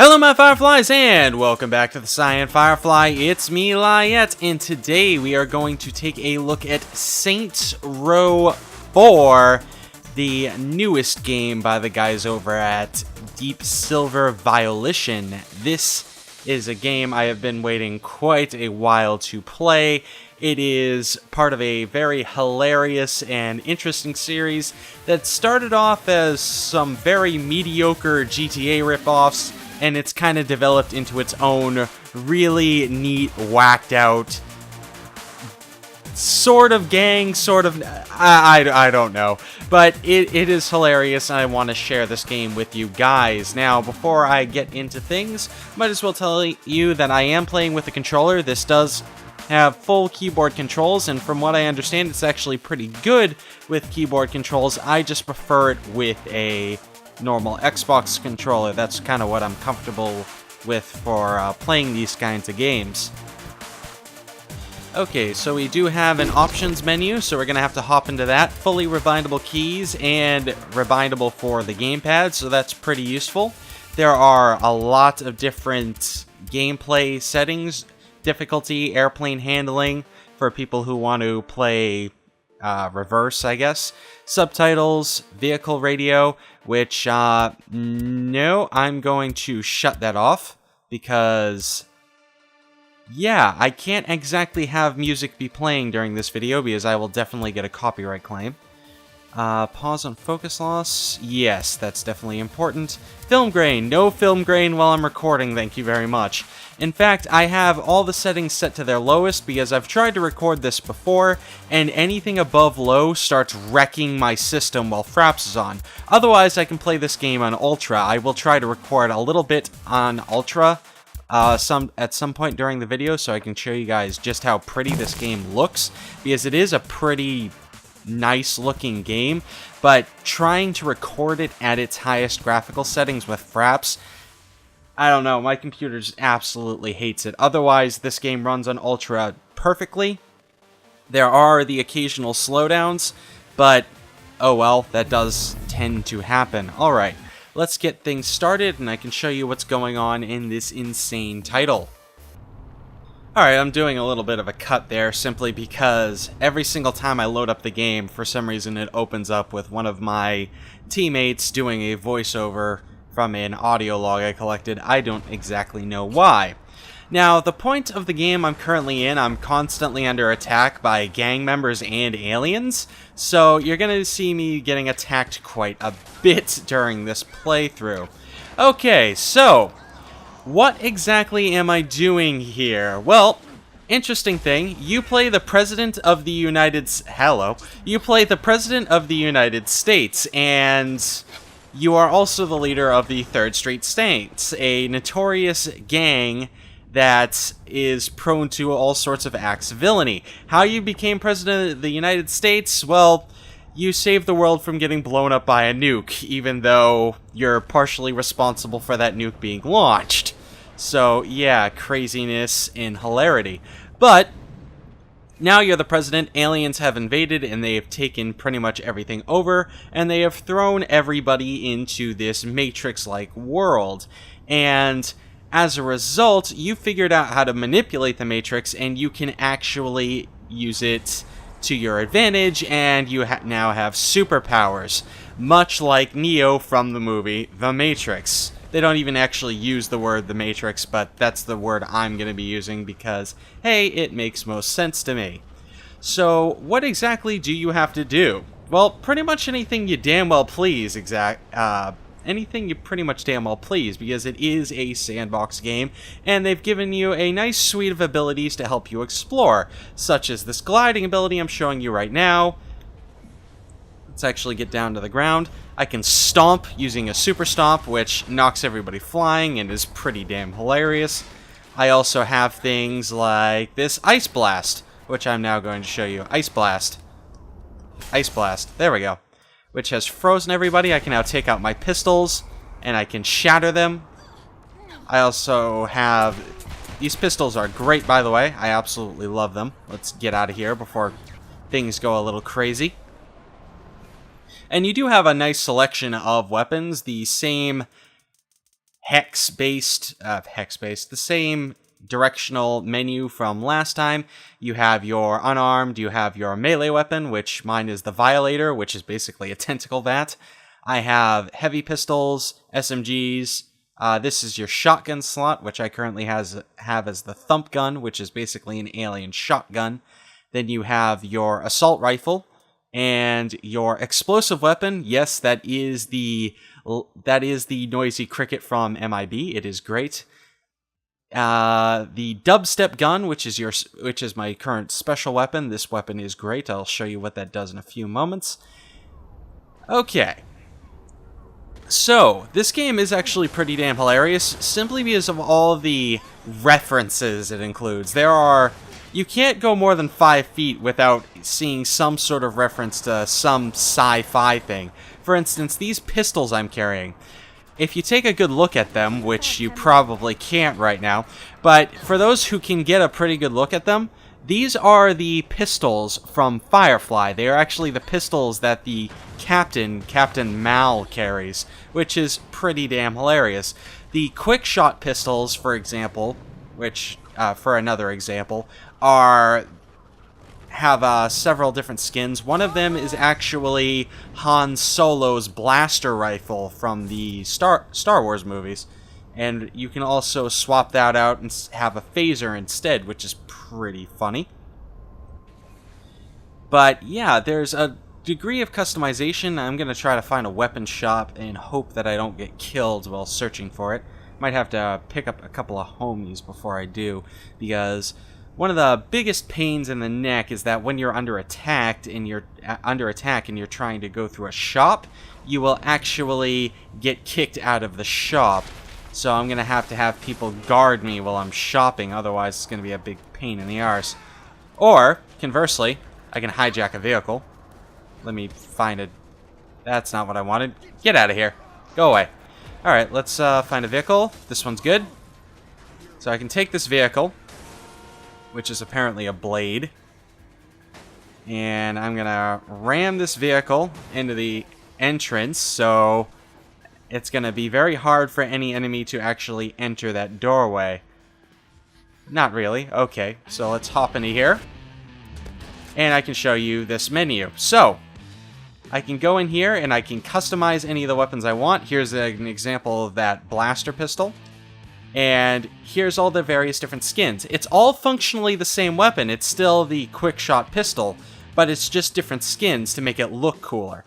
Hello my Fireflies and welcome back to the Cyan Firefly. It's me, Lyiat, and today we are going to take a look at Saints Row 4, the newest game by the guys over at Deep Silver Volition. This is a game I have been waiting quite a while to play. It is part of a very hilarious and interesting series that started off as some very mediocre GTA ripoffs, and it's kind of developed into its own really neat, whacked out sort of gang, sort of, I don't know. But it is hilarious, and I want to share this game with you guys. Now, before I get into things, might as well tell you that I am playing with a controller. This does have full keyboard controls, and from what I understand, it's actually pretty good with keyboard controls. I just prefer it with a normal Xbox controller. That's kind of what I'm comfortable with for playing these kinds of games. Okay, so we do have an options menu, so we're going to have to hop into that. Fully rewindable keys and rewindable for the gamepad, so that's pretty useful. There are a lot of different gameplay settings, difficulty, airplane handling for people who want to play reverse, I guess. Subtitles, vehicle radio, which, no, I'm going to shut that off because, yeah, I can't exactly have music be playing during this video because I will definitely get a copyright claim. Pause on focus loss. Yes, that's definitely important. Film grain. No film grain while I'm recording, thank you very much. In fact, I have all the settings set to their lowest because I've tried to record this before, and anything above low starts wrecking my system while Fraps is on. Otherwise, I can play this game on Ultra. I will try to record a little bit on Ultra at some point during the video so I can show you guys just how pretty this game looks, because it is a pretty nice looking game, but trying to record it at its highest graphical settings with Fraps, I don't know, my computer just absolutely hates it. Otherwise, this game runs on Ultra perfectly. There are the occasional slowdowns, but oh well, that does tend to happen. Alright, let's get things started and I can show you what's going on in this insane title. Alright, I'm doing a little bit of a cut there simply because every single time I load up the game, for some reason it opens up with one of my teammates doing a voiceover from an audio log I collected. I don't exactly know why. Now, the point of the game I'm currently in, I'm constantly under attack by gang members and aliens, so you're going to see me getting attacked quite a bit during this playthrough. Okay, so what exactly am I doing here? Well, interesting thing, you play the President of the You play the President of the United States, and you are also the leader of the 3rd Street Saints, a notorious gang that is prone to all sorts of acts of villainy. How you became President of the United States? Well, you saved the world from getting blown up by a nuke, even though you're partially responsible for that nuke being launched. So, yeah, craziness and hilarity. But now you're the president, aliens have invaded, and they have taken pretty much everything over, and they have thrown everybody into this Matrix-like world. And as a result, you figured out how to manipulate the Matrix, and you can actually use it to your advantage, and you now have superpowers, much like Neo from the movie The Matrix. They don't even actually use the word The Matrix, but that's the word I'm going to be using because, hey, it makes most sense to me. So, what exactly do you have to do? Well, pretty much anything you damn well please, anything you pretty much damn well please, because it is a sandbox game, and they've given you a nice suite of abilities to help you explore, such as this gliding ability I'm showing you right now. Let's actually get down to the ground. I can stomp using a super stomp, which knocks everybody flying and is pretty damn hilarious. I also have things like this Ice Blast, which I'm now going to show you. Ice Blast. Ice Blast. There we go. Which has frozen everybody. I can now take out my pistols, and I can shatter them. I also have... These pistols are great, by the way. I absolutely love them. Let's get out of here before things go a little crazy. And you do have a nice selection of weapons. The same the same directional menu from last time. You have your unarmed, you have your melee weapon, which mine is the Violator, which is basically a tentacle bat. I have heavy pistols, SMGs. This is your shotgun slot, which I currently have as the thump gun, which is basically an alien shotgun. Then you have your assault rifle and your explosive weapon. Yes, that is the noisy cricket from MIB. It is great. The dubstep gun, which is my current special weapon. This weapon is great. I'll show you what that does in a few moments. Okay. So, this game is actually pretty damn hilarious, simply because of all of the references it includes. You can't go more than 5 feet without seeing some sort of reference to some sci-fi thing. For instance, these pistols I'm carrying. If you take a good look at them, which you probably can't right now, but for those who can get a pretty good look at them, these are the pistols from Firefly. They are actually the pistols that the Captain Mal, carries, which is pretty damn hilarious. The quick shot pistols, for example, which, for another example, have several different skins. One of them is actually Han Solo's blaster rifle from the Star Wars movies. And you can also swap that out and have a phaser instead, which is pretty funny. But yeah, there's a degree of customization. I'm going to try to find a weapon shop and hope that I don't get killed while searching for it. Might have to pick up a couple of homies before I do, because one of the biggest pains in the neck is that when you're under attack and you're trying to go through a shop, you will actually get kicked out of the shop. So I'm going to have people guard me while I'm shopping, otherwise it's going to be a big pain in the arse. Or, conversely, I can hijack a vehicle. Let me find it. That's not what I wanted. Get out of here. Go away. Alright, let's find a vehicle. This one's good. So I can take this vehicle, which is apparently a blade, and I'm going to ram this vehicle into the entrance, so it's going to be very hard for any enemy to actually enter that doorway. Not really. Okay, so let's hop into here. And I can show you this menu. So, I can go in here and I can customize any of the weapons I want. Here's an example of that blaster pistol. And here's all the various different skins. It's all functionally the same weapon. It's still the quick shot pistol, but it's just different skins to make it look cooler.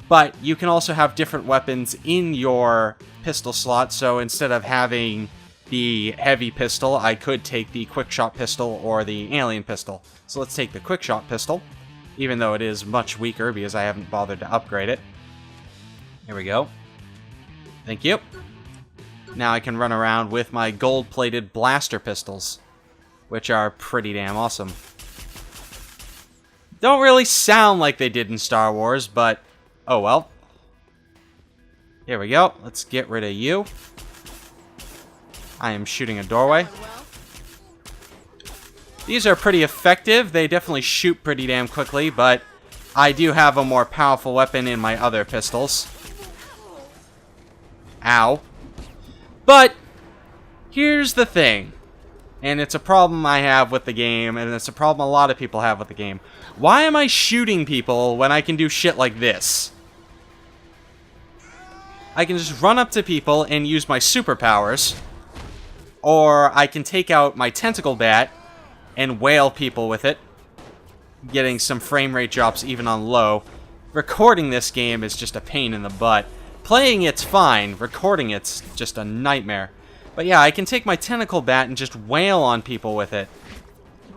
But you can also have different weapons in your pistol slot, so instead of having the heavy pistol, I could take the quick shot pistol or the alien pistol. So let's take the quick shot pistol, even though it is much weaker because I haven't bothered to upgrade it. Here we go. Thank you. Now I can run around with my gold-plated blaster pistols, which are pretty damn awesome. Don't really sound like they did in Star Wars, but oh well. Here we go. Let's get rid of you. I am shooting a doorway. These are pretty effective. They definitely shoot pretty damn quickly, but I do have a more powerful weapon in my other pistols. Ow. But here's the thing, and it's a problem I have with the game, and it's a problem a lot of people have with the game. Why am I shooting people when I can do shit like this? I can just run up to people and use my superpowers, or I can take out my tentacle bat and whale people with it, getting some frame rate drops even on low. Recording this game is just a pain in the butt. Playing it's fine, recording it's just a nightmare. But yeah, I can take my tentacle bat and just wail on people with it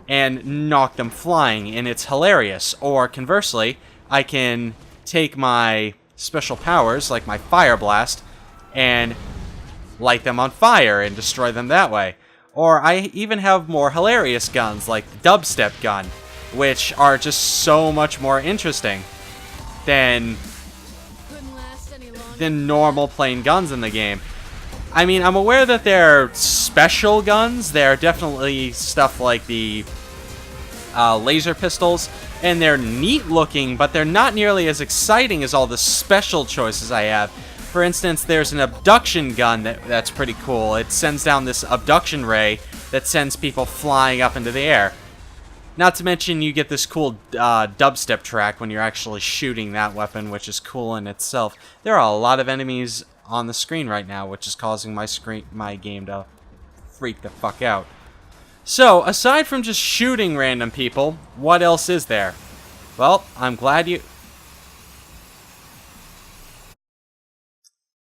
and knock them flying, and it's hilarious. Or conversely, I can take my special powers, like my fire blast, and light them on fire and destroy them that way. Or I even have more hilarious guns, like the dubstep gun, which are just so much more interesting than normal plain guns in the game. I mean, I'm aware that they're special guns. They're definitely stuff like the laser pistols, and they're neat looking, but they're not nearly as exciting as all the special choices I have. For instance, there's an abduction gun that's pretty cool. It sends down this abduction ray that sends people flying up into the air. Not to mention you get this cool dubstep track when you're actually shooting that weapon, which is cool in itself. There are a lot of enemies on the screen right now, which is causing my game to freak the fuck out. So, aside from just shooting random people, what else is there? Well, I'm glad you...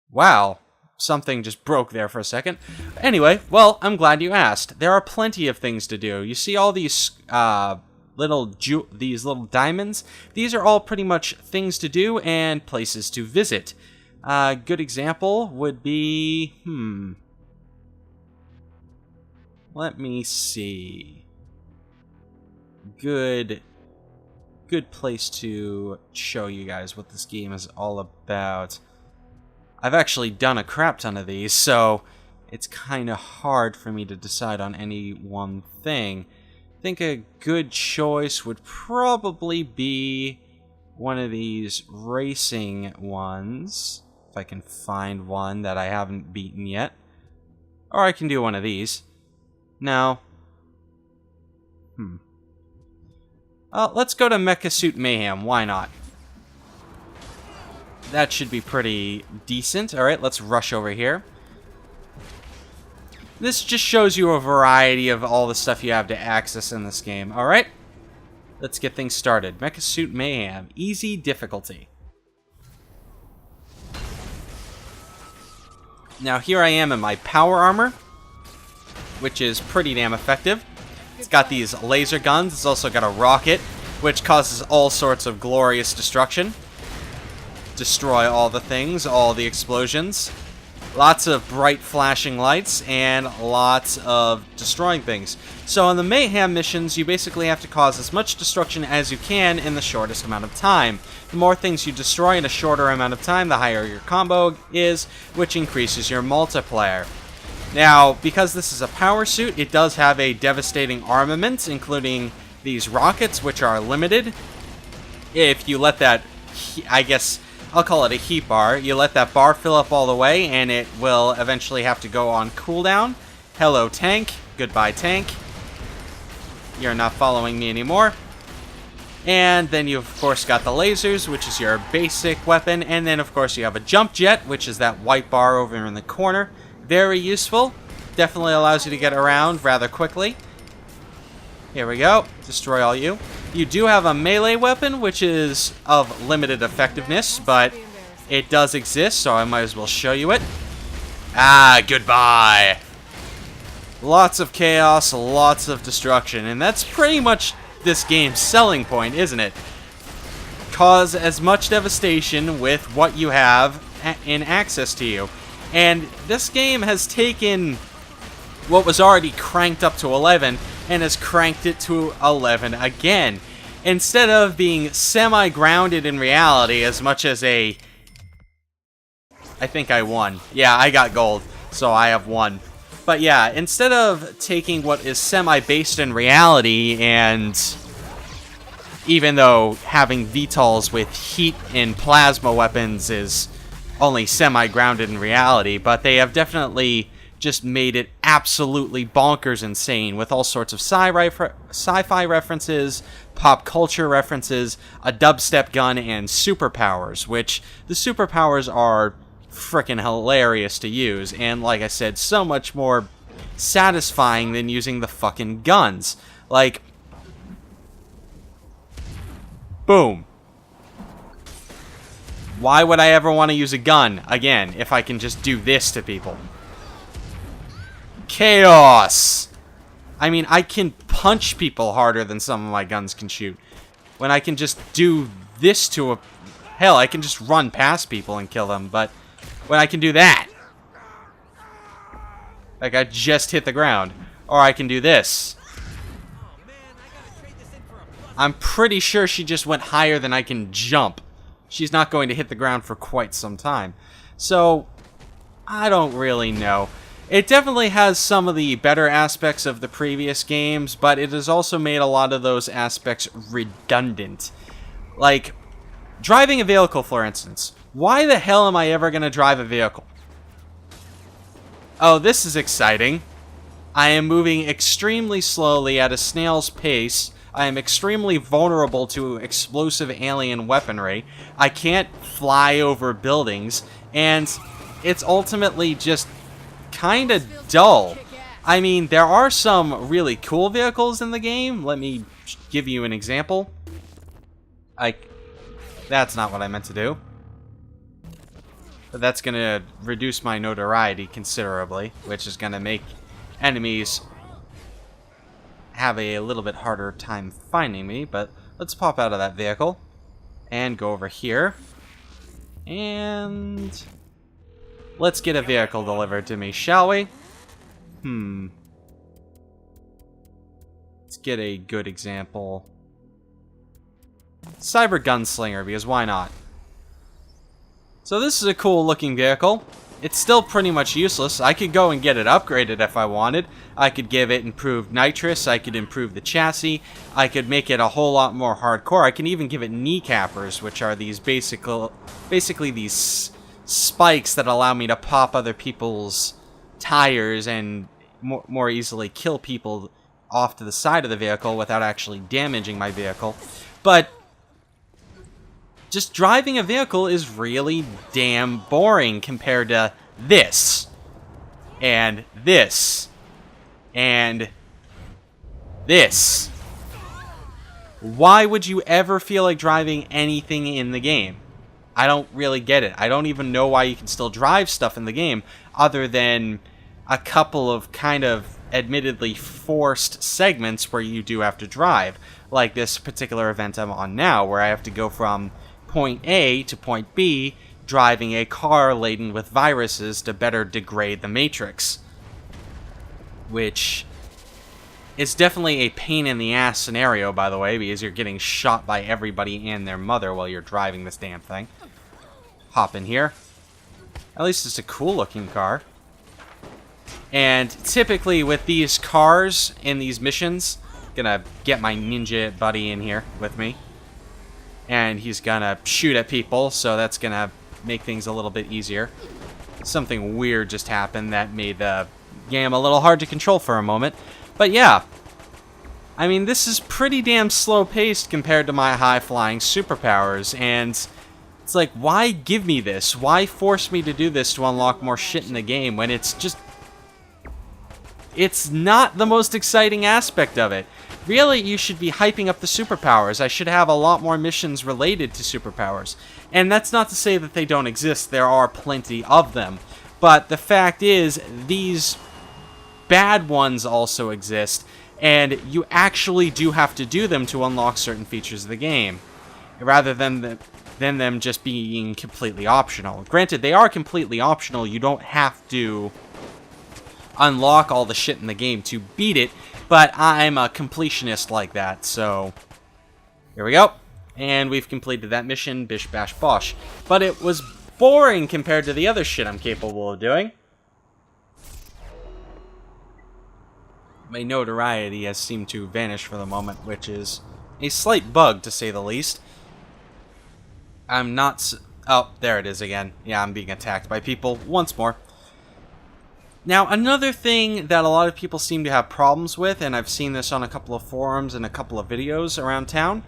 Wow. Something just broke there for a second. Anyway, well, I'm glad you asked. There are plenty of things to do. You see all these these little diamonds? These are all pretty much things to do and places to visit. A good example would be... Let me see. Good place to show you guys what this game is all about. I've actually done a crap ton of these, so it's kind of hard for me to decide on any one thing. I think a good choice would probably be one of these racing ones, if I can find one that I haven't beaten yet. Or I can do one of these. No. Let's go to Mecha Suit Mayhem, why not? That should be pretty decent. Alright, let's rush over here. This just shows you a variety of all the stuff you have to access in this game. Alright, let's get things started. Mecha Suit Mayhem, easy difficulty. Now here I am in my power armor, which is pretty damn effective. It's got these laser guns. It's also got a rocket, which causes all sorts of glorious destruction. Destroy all the things, all the explosions. Lots of bright flashing lights, and lots of destroying things. So in the Mayhem missions, you basically have to cause as much destruction as you can in the shortest amount of time. The more things you destroy in a shorter amount of time, the higher your combo is, which increases your multiplier. Now, because this is a power suit, it does have a devastating armament, including these rockets, which are limited. If you let that, I guess... I'll call it a heat bar. You let that bar fill up all the way, and it will eventually have to go on cooldown. Hello, tank. Goodbye, tank. You're not following me anymore. And then you, of course, got the lasers, which is your basic weapon. And then, of course, you have a jump jet, which is that white bar over in the corner. Very useful. Definitely allows you to get around rather quickly. Here we go. Destroy all you. You do have a melee weapon, which is of limited effectiveness, but it does exist, so I might as well show you it. Ah, goodbye. Lots of chaos, lots of destruction, and that's pretty much this game's selling point, isn't it? Cause as much devastation with what you have in access to you. And this game has taken what was already cranked up to 11 and has cranked it to 11 again. Instead of being semi-grounded in reality as much as a... I think I won. Yeah, I got gold, so I have won. But yeah, instead of taking what is semi-based in reality, and even though having VTOLs with heat and plasma weapons is only semi-grounded in reality, but they have definitely just made it absolutely bonkers insane with all sorts of sci-fi references, pop culture references, a dubstep gun, and superpowers, which the superpowers are frickin' hilarious to use, and like I said, so much more satisfying than using the fucking guns. Like, boom. Why would I ever want to use a gun again if I can just do this to people? Chaos! I mean, I can punch people harder than some of my guns can shoot. When I can just do this to a... Hell, I can just run past people and kill them, but when I can do that... Like, I just hit the ground. Or I can do this. I'm pretty sure she just went higher than I can jump. She's not going to hit the ground for quite some time. So, I don't really know. It definitely has some of the better aspects of the previous games, but it has also made a lot of those aspects redundant. Like, driving a vehicle, for instance. Why the hell am I ever going to drive a vehicle? Oh, this is exciting. I am moving extremely slowly at a snail's pace. I am extremely vulnerable to explosive alien weaponry. I can't fly over buildings, and it's ultimately just kind of dull. I mean, there are some really cool vehicles in the game. Let me give you an example. That's not what I meant to do. But that's going to reduce my notoriety considerably, which is going to make enemies have a little bit harder time finding me. But let's pop out of that vehicle and go over here. And let's get a vehicle delivered to me, shall we? Let's get a good example. Cyber Gunslinger, because why not? So this is a cool looking vehicle. It's still pretty much useless. I could go and get it upgraded if I wanted. I could give it improved nitrous. I could improve the chassis. I could make it a whole lot more hardcore. I can even give it kneecappers, which are these basically these spikes that allow me to pop other people's tires and more easily kill people off to the side of the vehicle without actually damaging my vehicle. But just driving a vehicle is really damn boring compared to this, and this, and this. Why would you ever feel like driving anything in the game? I don't really get it. I don't even know why you can still drive stuff in the game, other than a couple of kind of admittedly forced segments where you do have to drive. Like this particular event I'm on now, where I have to go from point A to point B, driving a car laden with viruses to better degrade the Matrix. Which is definitely a pain in the ass scenario, by the way, because you're getting shot by everybody and their mother while you're driving this damn thing. Hop in here. At least it's a cool looking car. And typically with these cars in these missions, gonna get my ninja buddy in here with me. And he's gonna shoot at people, so that's gonna make things a little bit easier. Something weird just happened that made the game a little hard to control for a moment. But yeah, I mean, this is pretty damn slow-paced compared to my high-flying superpowers, and it's like, why give me this? Why force me to do this to unlock more shit in the game when it's just... It's not the most exciting aspect of it. Really, you should be hyping up the superpowers. I should have a lot more missions related to superpowers. And that's not to say that they don't exist. There are plenty of them. But the fact is, these bad ones also exist, and you actually do have to do them to unlock certain features of the game, rather than them just being completely optional. Granted, they are completely optional. You don't have to unlock all the shit in the game to beat it, but I'm a completionist like that, so here we go. And we've completed that mission, bish bash bosh. But it was boring compared to the other shit I'm capable of doing. My notoriety has seemed to vanish for the moment, which is a slight bug, to say the least. I'm not... Oh, there it is again. Yeah, I'm being attacked by people once more. Now, another thing that a lot of people seem to have problems with, and I've seen this on a couple of forums and a couple of videos around town,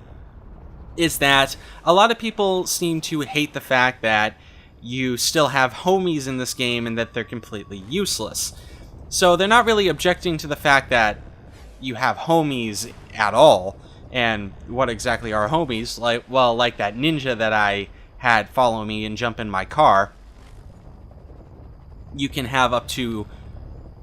is that a lot of people seem to hate the fact that you still have homies in this game and that they're completely useless. So they're not really objecting to the fact that you have homies at all. And what exactly are homies? Like that ninja that I had follow me and jump in my car. You can have up to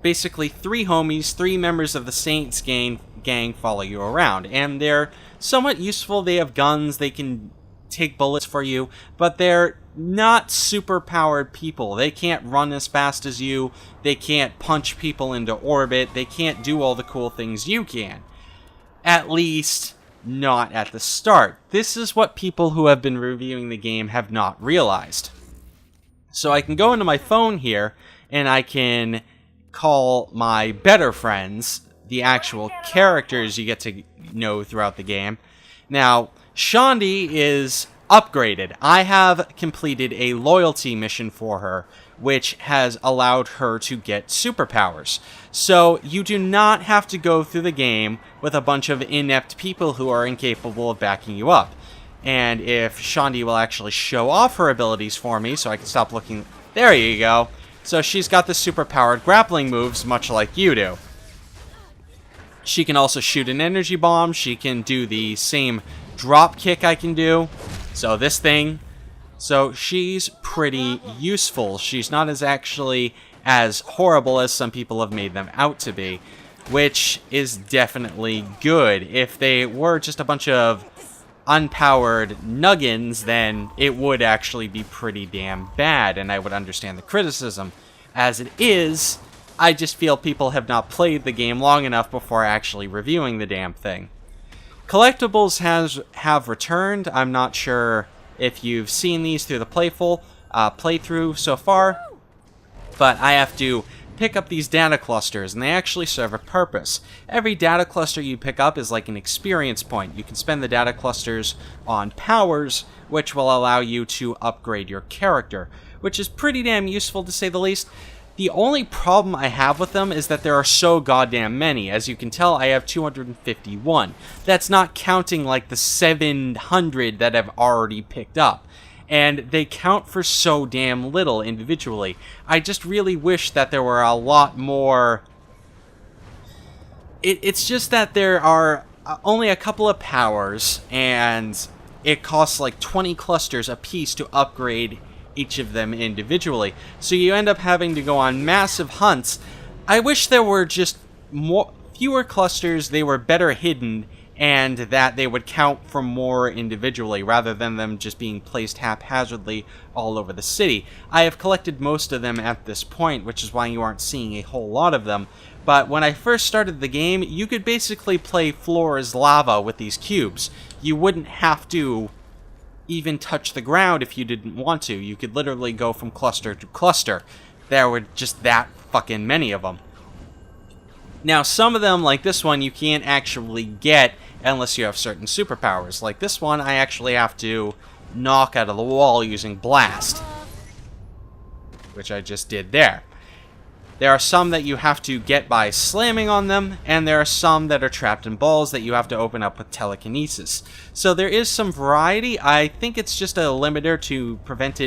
basically 3 homies, 3 members of the Saints gang follow you around. And they're somewhat useful. They have guns, they can take bullets for you, but they're not super powered people. They can't run as fast as you, they can't punch people into orbit, they can't do all the cool things you can. At least, not at the start. This is what people who have been reviewing the game have not realized. So I can go into my phone here, and I can call my better friends, the actual characters you get to know throughout the game. Now, Shaundi is upgraded. I have completed a loyalty mission for her, which has allowed her to get superpowers. So you do not have to go through the game with a bunch of inept people who are incapable of backing you up. And if Shandi will actually show off her abilities for me, so I can stop looking... There you go. So she's got the superpowered grappling moves, much like you do. She can also shoot an energy bomb. She can do the same drop kick I can do. So this thing. So she's pretty useful. She's not actually as horrible as some people have made them out to be, which is definitely good. If they were just a bunch of unpowered nuggins, then it would actually be pretty damn bad, and I would understand the criticism. As it is, I just feel people have not played the game long enough before actually reviewing the damn thing. Collectibles have returned. I'm not sure if you've seen these through the playthrough so far, but I have to pick up these data clusters, and they actually serve a purpose. Every data cluster you pick up is like an experience point. You can spend the data clusters on powers, which will allow you to upgrade your character, which is pretty damn useful to say the least. The only problem I have with them is that there are so goddamn many. As you can tell, I have 251. That's not counting like the 700 that I've already picked up. And they count for so damn little individually. I just really wish that there were a lot more... It's just that there are only a couple of powers, and it costs like 20 clusters a piece to upgrade each of them individually. So you end up having to go on massive hunts. I wish there were just fewer clusters, they were better hidden, and that they would count for more individually, rather than them just being placed haphazardly all over the city. I have collected most of them at this point, which is why you aren't seeing a whole lot of them. But when I first started the game, you could basically play floor as lava with these cubes. You wouldn't have to even touch the ground if you didn't want to. You could literally go from cluster to cluster. There were just that fucking many of them. Now, some of them, like this one, you can't actually get unless you have certain superpowers. Like this one, I actually have to knock out of the wall using Blast, which I just did there. There are some that you have to get by slamming on them, and there are some that are trapped in balls that you have to open up with telekinesis. So there is some variety. I think it's just a limiter to prevent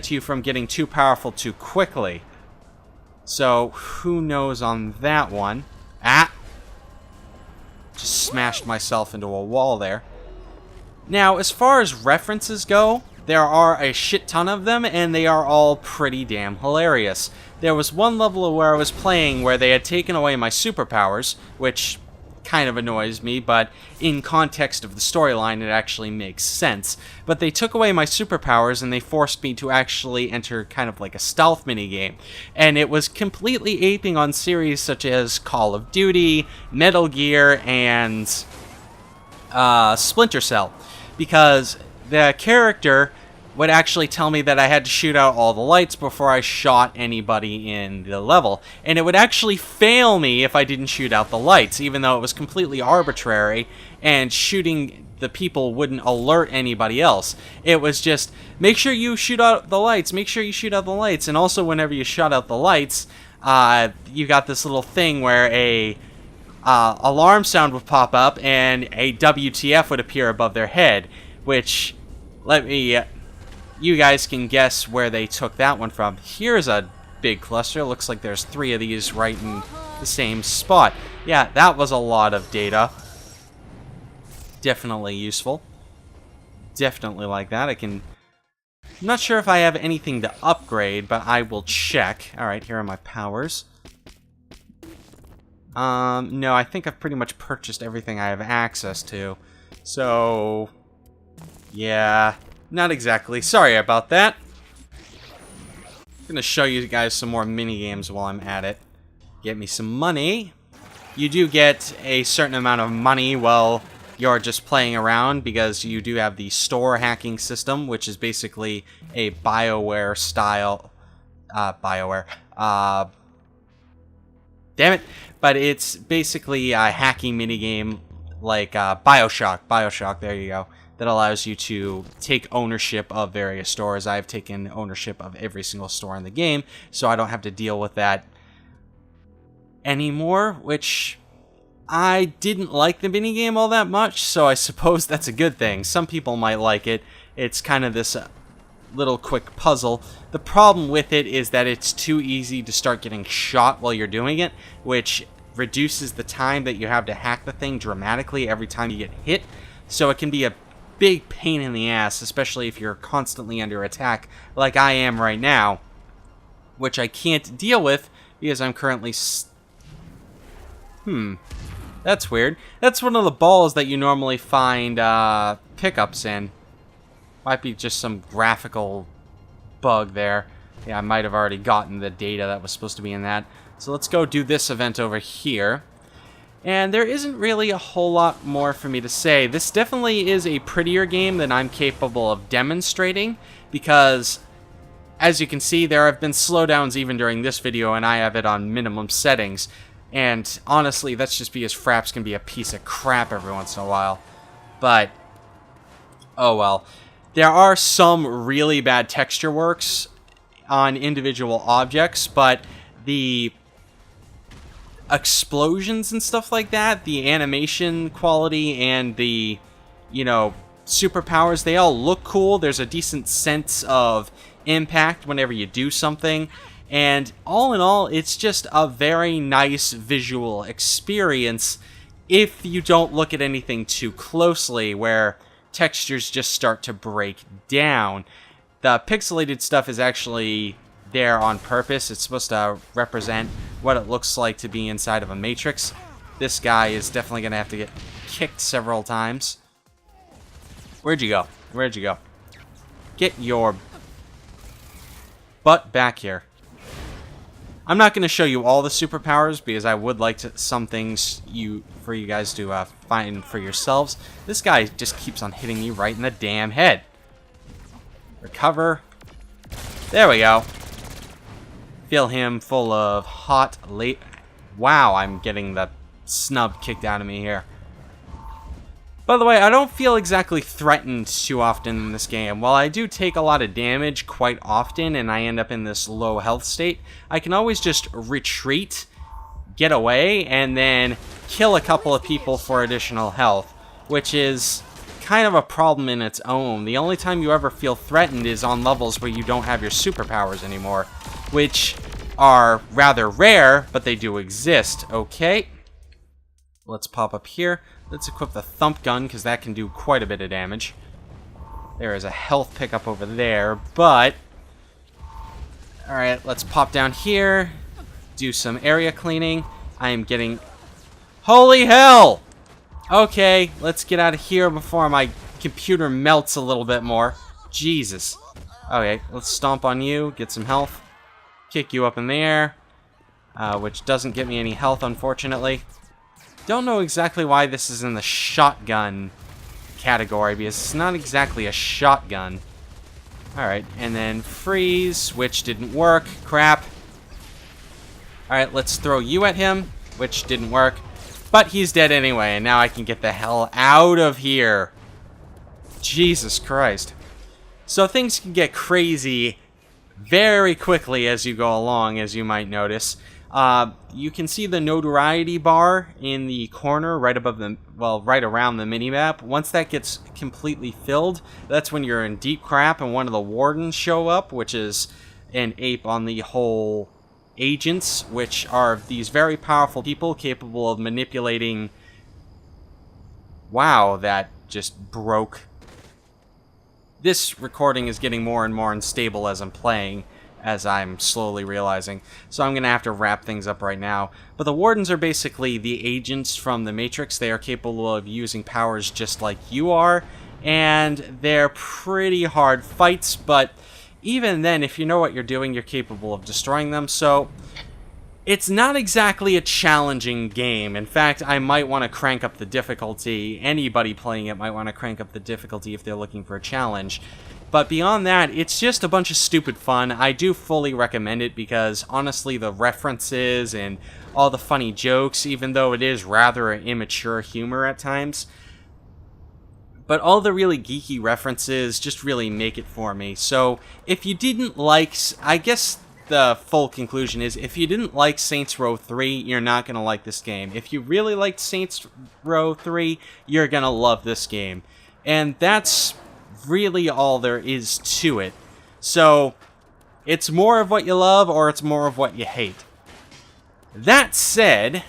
you from getting too powerful too quickly. So, who knows on that one? Ah! Just smashed myself into a wall there. Now, as far as references go, there are a shit ton of them, and they are all pretty damn hilarious. There was one level where I was playing where they had taken away my superpowers, which kind of annoys me, but in context of the storyline, it actually makes sense. But they took away my superpowers, and they forced me to actually enter kind of like a stealth minigame. And it was completely aping on series such as Call of Duty, Metal Gear, and Splinter Cell. Because the character would actually tell me that I had to shoot out all the lights before I shot anybody in the level. And it would actually fail me if I didn't shoot out the lights, even though it was completely arbitrary, and shooting the people wouldn't alert anybody else. It was just, make sure you shoot out the lights, make sure you shoot out the lights. And also, whenever you shot out the lights, you got this little thing where a alarm sound would pop up, and a WTF would appear above their head, which, you guys can guess where they took that one from. Here's a big cluster. Looks like there's 3 of these right in the same spot. Yeah, that was a lot of data. Definitely useful. Definitely like that. I'm not sure if I have anything to upgrade, but I will check. Alright, here are my powers. No, I think I've pretty much purchased everything I have access to. So, yeah, not exactly. Sorry about that. I'm gonna show you guys some more mini-games while I'm at it. Get me some money. You do get a certain amount of money while you're just playing around, because you do have the store hacking system, which is basically a BioWare style... damn it! But it's basically a hacking minigame like Bioshock. Bioshock, there you go. that allows you to take ownership of various stores. I've taken ownership of every single store in the game, so I don't have to deal with that anymore, which I didn't like the minigame all that much, so I suppose that's a good thing. Some people might like it. It's kind of this little quick puzzle. The problem with it is that it's too easy to start getting shot while you're doing it, which reduces the time that you have to hack the thing dramatically every time you get hit. So it can be a big pain in the ass, especially if you're constantly under attack like I am right now, which I can't deal with because I'm currently that's weird. That's one of the balls that you normally find pickups in. Might be just some graphical bug there. Yeah, I might have already gotten the data that was supposed to be in that. So let's go do this event over here. And there isn't really a whole lot more for me to say. This definitely is a prettier game than I'm capable of demonstrating, because as you can see, there have been slowdowns even during this video, and I have it on minimum settings. And honestly, that's just because Fraps can be a piece of crap every once in a while. But, oh well. There are some really bad texture works on individual objects, but the explosions and stuff like that, the animation quality and the, superpowers, they all look cool. There's a decent sense of impact whenever you do something. And all in all, it's just a very nice visual experience if you don't look at anything too closely, where textures just start to break down. The pixelated stuff is actually there on purpose. It's supposed to represent what it looks like to be inside of a matrix. This guy is definitely going to have to get kicked several times. Where'd you go? Where'd you go? Get your butt back here. I'm not going to show you all the superpowers because I would like some things for you guys to find for yourselves. This guy just keeps on hitting me right in the damn head. Recover. There we go. Feel him full of hot late. Wow, I'm getting the snub kicked out of me here. By the way, I don't feel exactly threatened too often in this game. While I do take a lot of damage quite often and I end up in this low health state, I can always just retreat, get away, and then kill a couple of people for additional health, which is kind of a problem in its own. The only time you ever feel threatened is on levels where you don't have your superpowers anymore, which are rather rare, but they do exist. Okay, let's pop up here. Let's equip the thump gun, because that can do quite a bit of damage. There is a health pickup over there, but alright, let's pop down here, do some area cleaning. I am getting... Holy hell! Okay, let's get out of here before my computer melts a little bit more. Jesus. Okay, let's stomp on you, get some health. Kick you up in the air, which doesn't get me any health, unfortunately. Don't know exactly why this is in the shotgun category, because it's not exactly a shotgun. Alright, and then freeze, which didn't work. Crap. Alright, let's throw you at him, which didn't work. But he's dead anyway, and now I can get the hell out of here. Jesus Christ. So things can get crazy very quickly as you go along, as you might notice. You can see the notoriety bar in the corner right above the, well, right around the minimap. Once that gets completely filled, that's when you're in deep crap and one of the wardens show up, which is an ape on the whole agents, which are these very powerful people capable of manipulating... Wow, that just broke. This recording is getting more and more unstable as I'm playing, as I'm slowly realizing. So I'm going to have to wrap things up right now. But the Wardens are basically the agents from the Matrix. They are capable of using powers just like you are. And they're pretty hard fights, but even then, if you know what you're doing, you're capable of destroying them. So it's not exactly a challenging game. In fact, I might want to crank up the difficulty. Anybody playing it might want to crank up the difficulty if they're looking for a challenge. But beyond that, it's just a bunch of stupid fun. I do fully recommend it because, honestly, the references and all the funny jokes, even though it is rather immature humor at times, But all the really geeky references just really make it for me. So if you didn't like, I guess the full conclusion is, if you didn't like Saints Row 3, you're not going to like this game. If you really liked Saints Row 3, you're going to love this game. And that's really all there is to it. So it's more of what you love or it's more of what you hate. That said,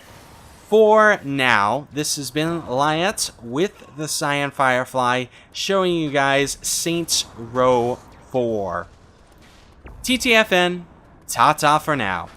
for now, this has been Lyiat with the Cyan Firefly, showing you guys Saints Row 4. TTFN, ta-ta for now.